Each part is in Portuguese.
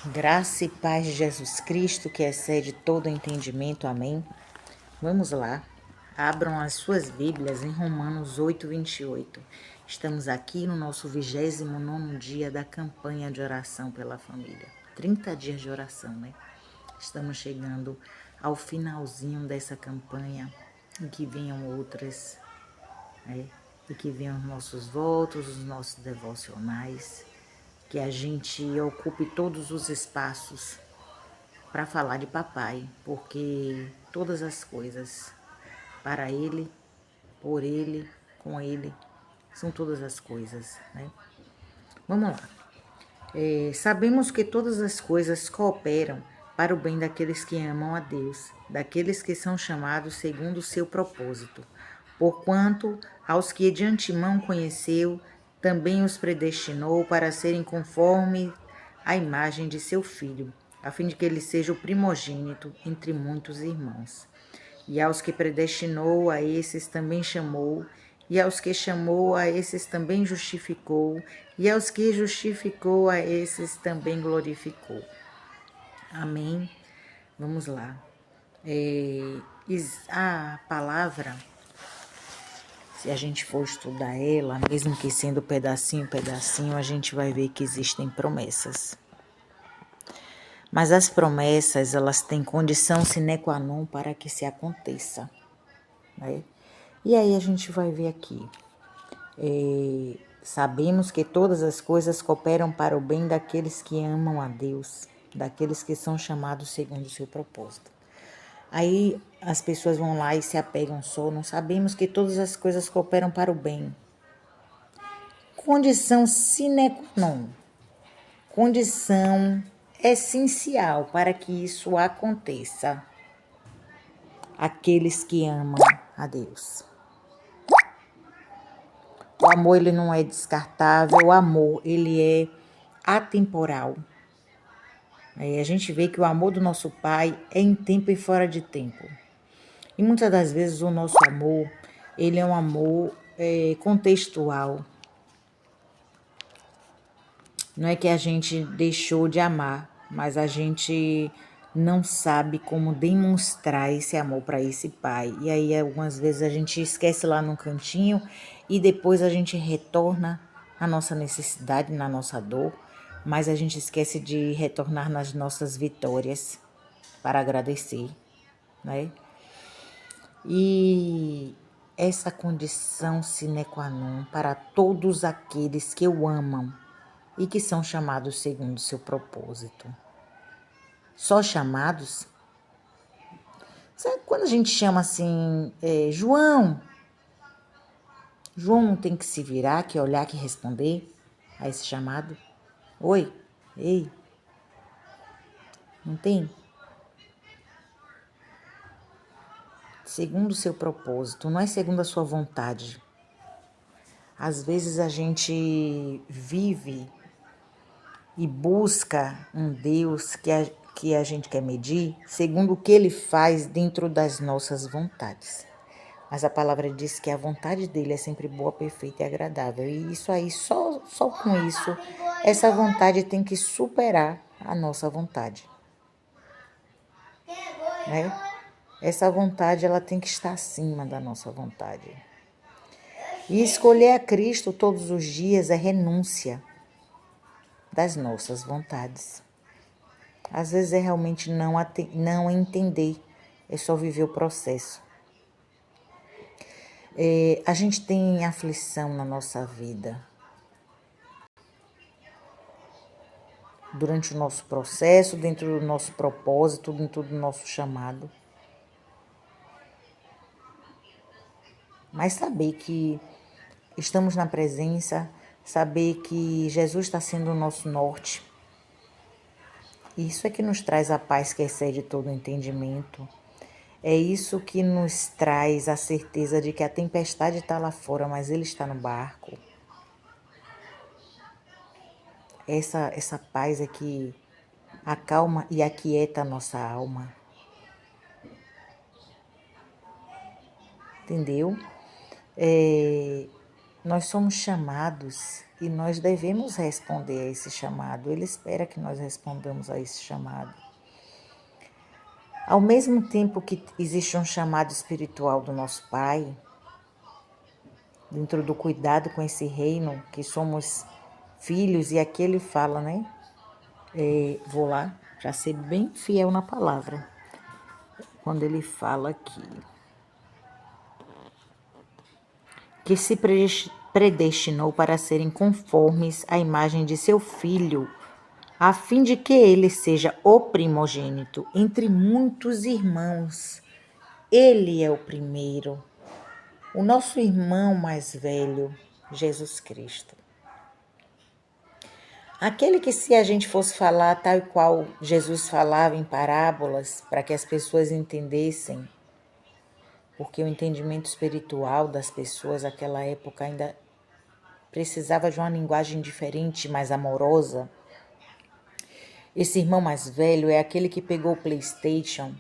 Graça e paz de Jesus Cristo, que excede todo entendimento. Amém. Vamos lá. Abram as suas Bíblias em Romanos 8:28. Estamos aqui no nosso 29º dia da campanha de oração pela família. 30 dias de oração, né? Estamos chegando ao finalzinho dessa campanha, e que venham outras, né? E que venham os nossos votos, os nossos devocionais, que a gente ocupe todos os espaços para falar de papai, porque todas as coisas para ele, por ele, com ele, são todas as coisas, né? Vamos lá. Sabemos que todas as coisas cooperam para o bem daqueles que amam a Deus, daqueles que são chamados segundo o seu propósito. Porquanto, aos que de antemão conheceu, também os predestinou para serem conforme a imagem de seu Filho, a fim de que ele seja o primogênito entre muitos irmãos. E aos que predestinou, a esses também chamou, e aos que chamou, a esses também justificou, e aos que justificou, a esses também glorificou. Amém? Vamos lá. A palavra, se a gente for estudar ela, mesmo que sendo pedacinho, a gente vai ver que existem promessas. Mas as promessas, elas têm condição sine qua non para que se aconteça, né? E aí a gente vai ver aqui. Sabemos que todas as coisas cooperam para o bem daqueles que amam a Deus, daqueles que são chamados segundo o seu propósito. Aí as pessoas vão lá e se apegam só, não sabemos que todas as coisas cooperam para o bem. Condição sine qua non, condição essencial para que isso aconteça. Aqueles que amam a Deus. O amor, ele não é descartável, o amor, ele é atemporal. A gente vê que o amor do nosso Pai é em tempo e fora de tempo. E muitas das vezes o nosso amor, ele é um amor contextual. Não é que a gente deixou de amar, mas a gente não sabe como demonstrar esse amor para esse Pai. E aí algumas vezes a gente esquece lá num cantinho e depois a gente retorna na nossa necessidade, na nossa dor, mas a gente esquece de retornar nas nossas vitórias para agradecer, né? E essa condição sine qua non para todos aqueles que o amam e que são chamados segundo o seu propósito. Só chamados? Sabe quando a gente chama assim, João não tem que se virar, que olhar, que responder a esse chamado? Oi? Ei? Não tem? Segundo o seu propósito, não é segundo a sua vontade. Às vezes a gente vive e busca um Deus que a gente quer medir segundo o que ele faz dentro das nossas vontades. Mas a palavra diz que a vontade dele é sempre boa, perfeita e agradável. E isso aí, só com isso, essa vontade tem que superar a nossa vontade, né? Essa vontade, ela tem que estar acima da nossa vontade. E escolher a Cristo todos os dias é renúncia das nossas vontades. Às vezes é realmente não entender, é só viver o processo. A gente tem aflição na nossa vida. Durante o nosso processo, dentro do nosso propósito, dentro do nosso chamado. Mas saber que estamos na presença, saber que Jesus está sendo o nosso norte. Isso é que nos traz a paz que excede todo entendimento. É isso que nos traz a certeza de que a tempestade está lá fora, mas Ele está no barco. Essa paz é que acalma e aquieta a nossa alma. Entendeu? Nós somos chamados E nós devemos responder a esse chamado. Ele espera que nós respondamos a esse chamado. Ao mesmo tempo que existe um chamado espiritual do nosso Pai, dentro do cuidado com esse reino, que somos filhos, e aqui ele fala, né? Vou lá para ser bem fiel na palavra. Quando ele fala que se predestinou para serem conformes à imagem de seu filho, a fim de que ele seja o primogênito entre muitos irmãos. Ele é o primeiro, o nosso irmão mais velho, Jesus Cristo. Aquele que, se a gente fosse falar tal e qual Jesus falava em parábolas, para que as pessoas entendessem, porque o entendimento espiritual das pessoas naquela época ainda precisava de uma linguagem diferente, mais amorosa. Esse irmão mais velho é aquele que pegou o PlayStation,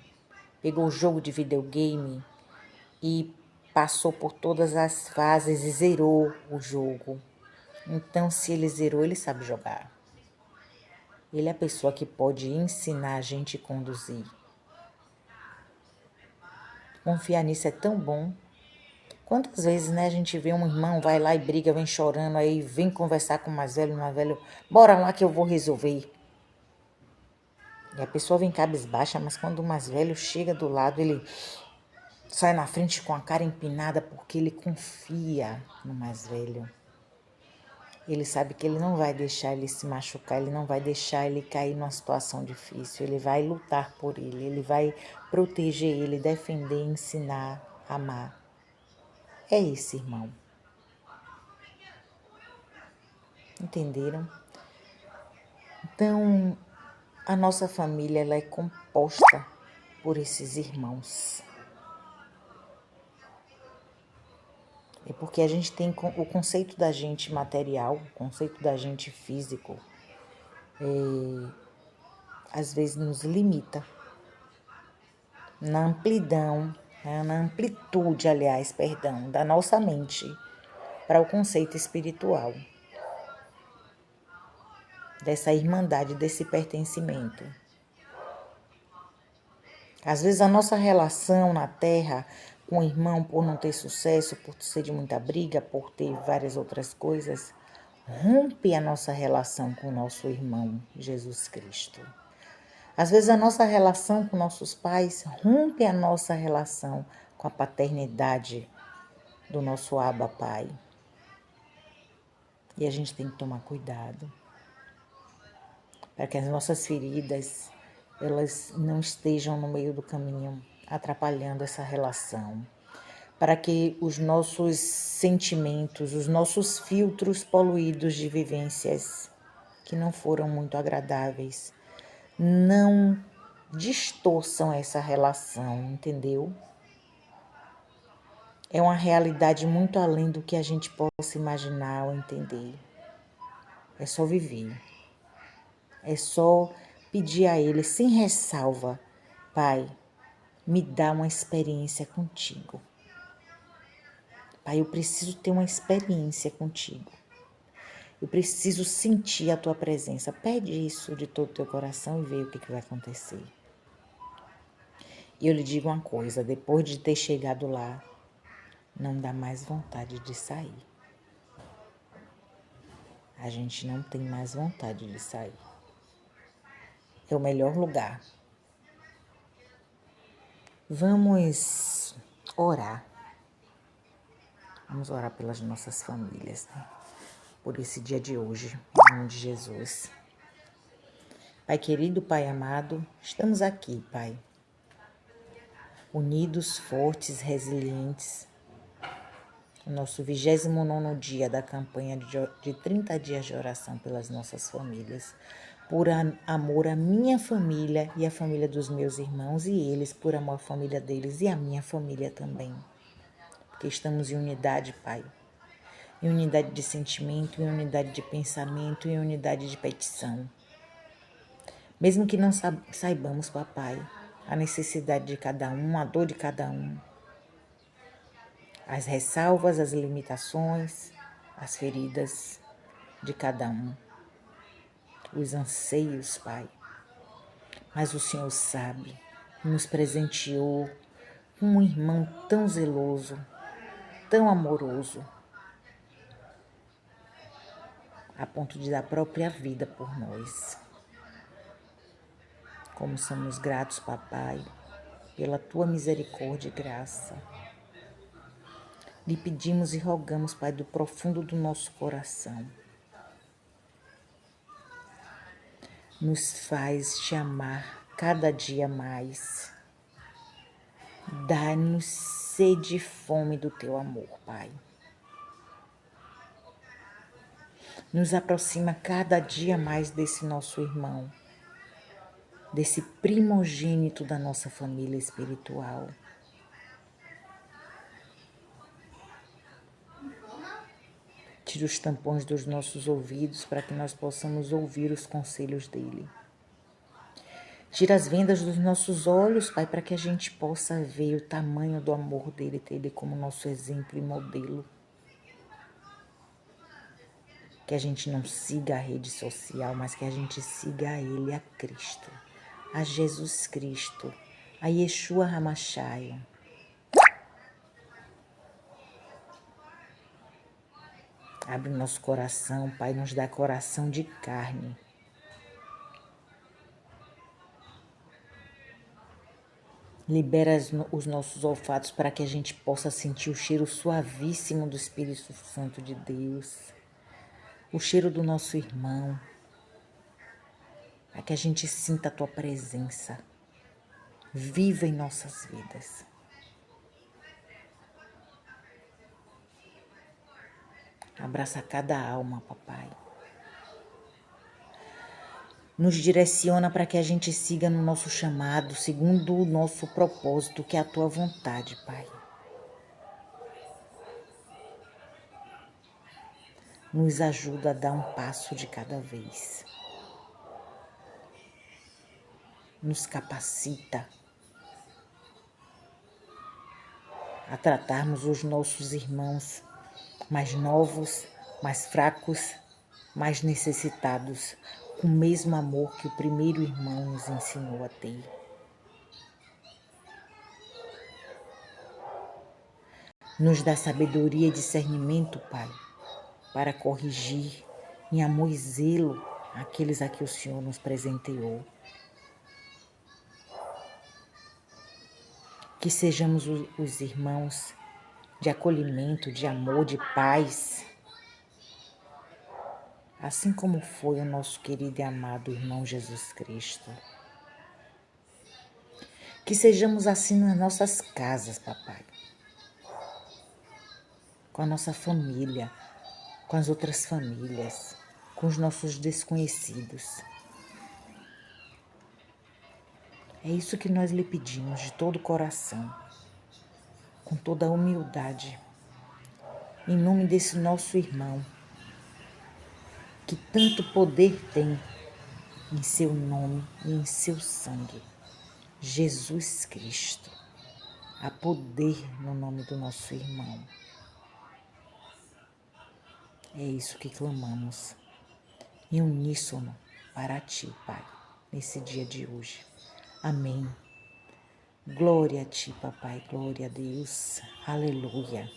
pegou o jogo de videogame e passou por todas as fases e zerou o jogo. Então, se ele zerou, ele sabe jogar. Ele é a pessoa que pode ensinar a gente a conduzir. Confiar nisso é tão bom. Quantas vezes, né, a gente vê um irmão, vai lá e briga, vem chorando, aí vem conversar com o mais velho, bora lá que eu vou resolver. E a pessoa vem cabisbaixa, mas quando o mais velho chega do lado, ele sai na frente com a cara empinada porque ele confia no mais velho. Ele sabe que ele não vai deixar ele se machucar, ele não vai deixar ele cair numa situação difícil. Ele vai lutar por ele vai proteger ele, defender, ensinar, amar. É esse irmão. Entenderam? Então, a nossa família ela é composta por esses irmãos. É porque a gente tem o conceito da gente material, o conceito da gente físico, às vezes nos limita na amplidão, na amplitude, aliás, perdão, da nossa mente para o conceito espiritual, dessa irmandade, desse pertencimento. Às vezes a nossa relação na Terra com o irmão, por não ter sucesso, por ser de muita briga, por ter várias outras coisas, rompe a nossa relação com o nosso irmão Jesus Cristo. Às vezes a nossa relação com nossos pais rompe a nossa relação com a paternidade do nosso Abba Pai. E a gente tem que tomar cuidado para que as nossas feridas elas não estejam no meio do caminho, atrapalhando essa relação. Para que os nossos sentimentos, os nossos filtros poluídos de vivências que não foram muito agradáveis, não distorçam essa relação, entendeu? É uma realidade muito além do que a gente possa imaginar ou entender. É só viver. É só pedir a Ele, sem ressalva, Pai, me dá uma experiência contigo. Pai, eu preciso ter uma experiência contigo. Eu preciso sentir a tua presença. Pede isso de todo o teu coração e vê o que vai acontecer. E eu lhe digo uma coisa, depois de ter chegado lá, não dá mais vontade de sair. A gente não tem mais vontade de sair. É o melhor lugar. Vamos orar. Vamos orar pelas nossas famílias, né? Por esse dia de hoje, em nome de Jesus. Pai querido, Pai amado, estamos aqui, Pai. Unidos, fortes, resilientes. O nosso 29º dia da campanha de 30 dias de oração pelas nossas famílias. Por amor à minha família e à família dos meus irmãos e eles, por amor à família deles e à minha família também. Porque estamos em unidade, Pai. Em unidade de sentimento, em unidade de pensamento, em unidade de petição. Mesmo que não saibamos, Papai, a necessidade de cada um, a dor de cada um, as ressalvas, as limitações, as feridas, de cada um, os anseios, Pai. Mas o Senhor sabe, nos presenteou com um irmão tão zeloso, tão amoroso, a ponto de dar a própria vida por nós. Como somos gratos, papai, pela tua misericórdia e graça. Lhe pedimos e rogamos, Pai, do profundo do nosso coração. Nos faz te amar cada dia mais. Dá-nos sede e fome do teu amor, Pai. Nos aproxima cada dia mais desse nosso irmão, desse primogênito da nossa família espiritual. Tira os tampões dos nossos ouvidos para que nós possamos ouvir os conselhos dele. Tira as vendas dos nossos olhos, Pai, para que a gente possa ver o tamanho do amor dele, ter ele como nosso exemplo e modelo. Que a gente não siga a rede social, mas que a gente siga a ele, a Cristo, a Jesus Cristo, a Yeshua HaMashiach. Abre o nosso coração, Pai, nos dá coração de carne. Libera os nossos olfatos para que a gente possa sentir o cheiro suavíssimo do Espírito Santo de Deus, o cheiro do nosso irmão, para que a gente sinta a tua presença viva em nossas vidas. Abraça cada alma, papai. Nos direciona para que a gente siga no nosso chamado, segundo o nosso propósito, que é a tua vontade, Pai. Nos ajuda a dar um passo de cada vez. Nos capacita a tratarmos os nossos irmãos mais novos, mais fracos, mais necessitados, com o mesmo amor que o primeiro irmão nos ensinou a ter. Nos dá sabedoria e discernimento, Pai, para corrigir em amor e zelo aqueles a que o Senhor nos presenteou. Que sejamos os irmãos de acolhimento, de amor, de paz, assim como foi o nosso querido e amado irmão Jesus Cristo. Que sejamos assim nas nossas casas, papai, com a nossa família, com as outras famílias, com os nossos desconhecidos. É isso que nós lhe pedimos de todo o coração, com toda a humildade, em nome desse nosso irmão, que tanto poder tem em seu nome e em seu sangue, Jesus Cristo. Há poder no nome do nosso irmão. É isso que clamamos, em uníssono para ti, Pai, nesse dia de hoje. Amém. Glória a ti, papai, glória a Deus. Aleluia.